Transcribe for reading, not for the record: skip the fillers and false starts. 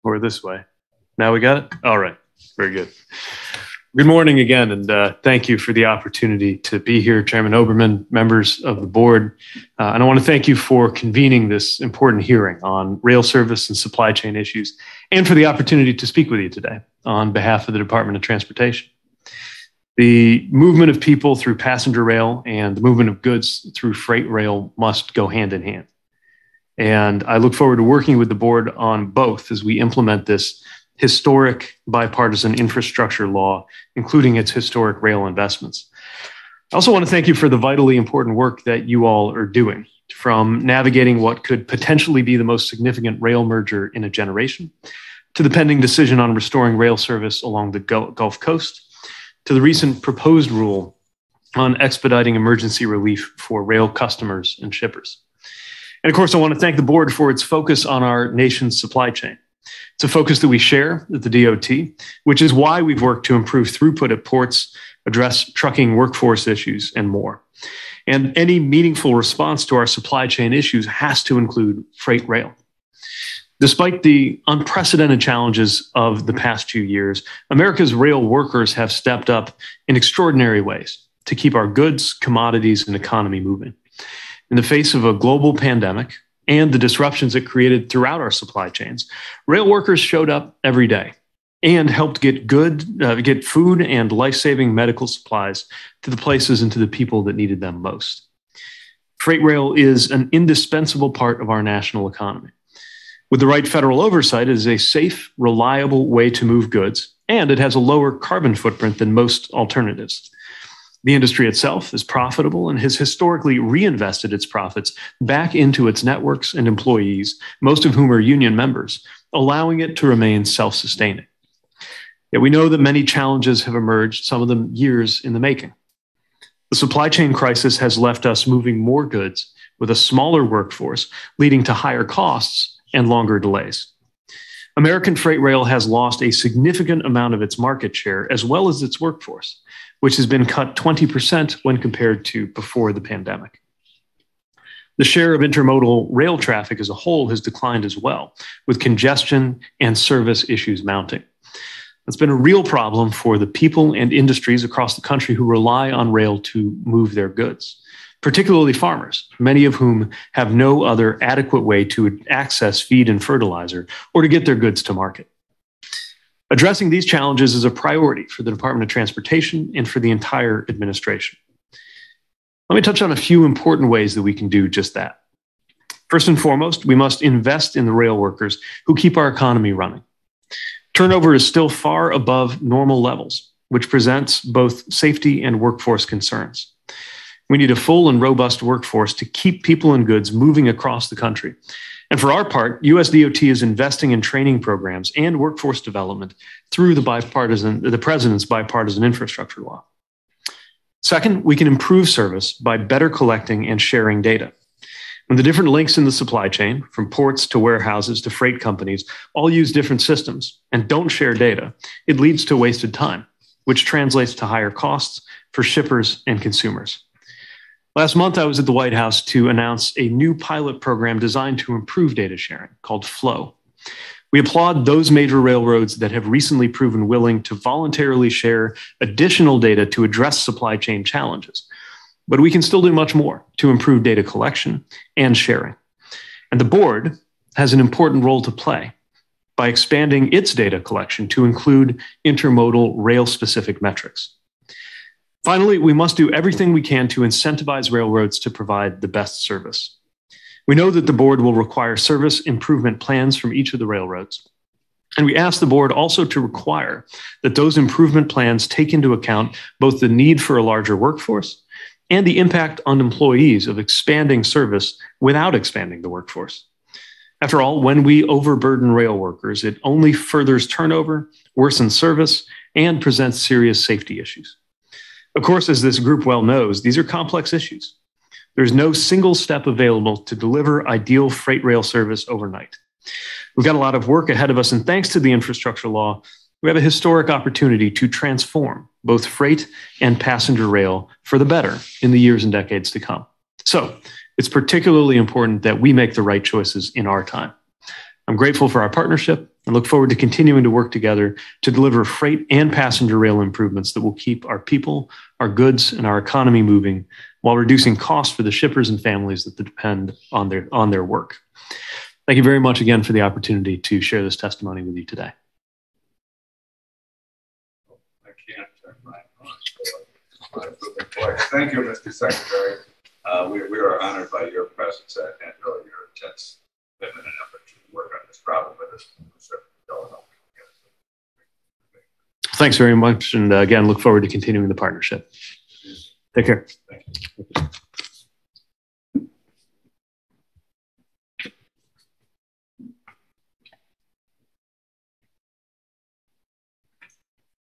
Or this way. Now we got it? All right. Very good. Good morning again, and thank you for the opportunity to be here, Chairman Oberman, members of the board. And I want to thank you for convening this important hearing on rail service and supply chain issues, and for the opportunity to speak with you today on behalf of the Department of Transportation. The movement of people through passenger rail and the movement of goods through freight rail must go hand in hand. And I look forward to working with the board on both as we implement this historic bipartisan infrastructure law, including its historic rail investments. I also want to thank you for the vitally important work that you all are doing, from navigating what could potentially be the most significant rail merger in a generation, to the pending decision on restoring rail service along the Gulf Coast, to the recent proposed rule on expediting emergency relief for rail customers and shippers. And of course, I want to thank the board for its focus on our nation's supply chain. It's a focus that we share at the DOT, which is why we've worked to improve throughput at ports, address trucking workforce issues, and more. And any meaningful response to our supply chain issues has to include freight rail. Despite the unprecedented challenges of the past few years, America's rail workers have stepped up in extraordinary ways to keep our goods, commodities, and economy moving. In the face of a global pandemic and the disruptions it created throughout our supply chains, rail workers showed up every day and helped get food and life-saving medical supplies to the places and to the people that needed them most. Freight rail is an indispensable part of our national economy. With the right federal oversight, it is a safe, reliable way to move goods, and it has a lower carbon footprint than most alternatives. The industry itself is profitable and has historically reinvested its profits back into its networks and employees, most of whom are union members, allowing it to remain self-sustaining. Yet we know that many challenges have emerged, some of them years in the making. The supply chain crisis has left us moving more goods with a smaller workforce, leading to higher costs and longer delays. American freight rail has lost a significant amount of its market share as well as its workforce, which has been cut 20% when compared to before the pandemic. The share of intermodal rail traffic as a whole has declined as well, with congestion and service issues mounting. It's been a real problem for the people and industries across the country who rely on rail to move their goods, particularly farmers, many of whom have no other adequate way to access feed and fertilizer or to get their goods to market. Addressing these challenges is a priority for the Department of Transportation and for the entire administration. Let me touch on a few important ways that we can do just that. First and foremost, we must invest in the rail workers who keep our economy running. Turnover is still far above normal levels, which presents both safety and workforce concerns. We need a full and robust workforce to keep people and goods moving across the country. And for our part, US DOT is investing in training programs and workforce development through the President's bipartisan infrastructure law. Second, we can improve service by better collecting and sharing data. When the different links in the supply chain, from ports to warehouses to freight companies, all use different systems and don't share data, it leads to wasted time, which translates to higher costs for shippers and consumers. Last month, I was at the White House to announce a new pilot program designed to improve data sharing called FLOW. We applaud those major railroads that have recently proven willing to voluntarily share additional data to address supply chain challenges. But we can still do much more to improve data collection and sharing. And the board has an important role to play by expanding its data collection to include intermodal rail-specific metrics. Finally, we must do everything we can to incentivize railroads to provide the best service. We know that the board will require service improvement plans from each of the railroads. And we ask the board also to require that those improvement plans take into account both the need for a larger workforce and the impact on employees of expanding service without expanding the workforce. After all, when we overburden rail workers, it only furthers turnover, worsens service, and presents serious safety issues. Of course, as this group well knows, these are complex issues. There's no single step available to deliver ideal freight rail service overnight. We've got a lot of work ahead of us, and thanks to the infrastructure law, we have a historic opportunity to transform both freight and passenger rail for the better in the years and decades to come. So it's particularly important that we make the right choices in our time. I'm grateful for our partnership and look forward to continuing to work together to deliver freight and passenger rail improvements that will keep our people, our goods, and our economy moving while reducing costs for the shippers and families that depend on their work. Thank you very much again for the opportunity to share this testimony with you today. Thank you, Mr. Secretary. We are honored by your presence and really your intense commitment and effort to work on this problem with us. Thanks very much. And again, look forward to continuing the partnership. Take care. Thank you.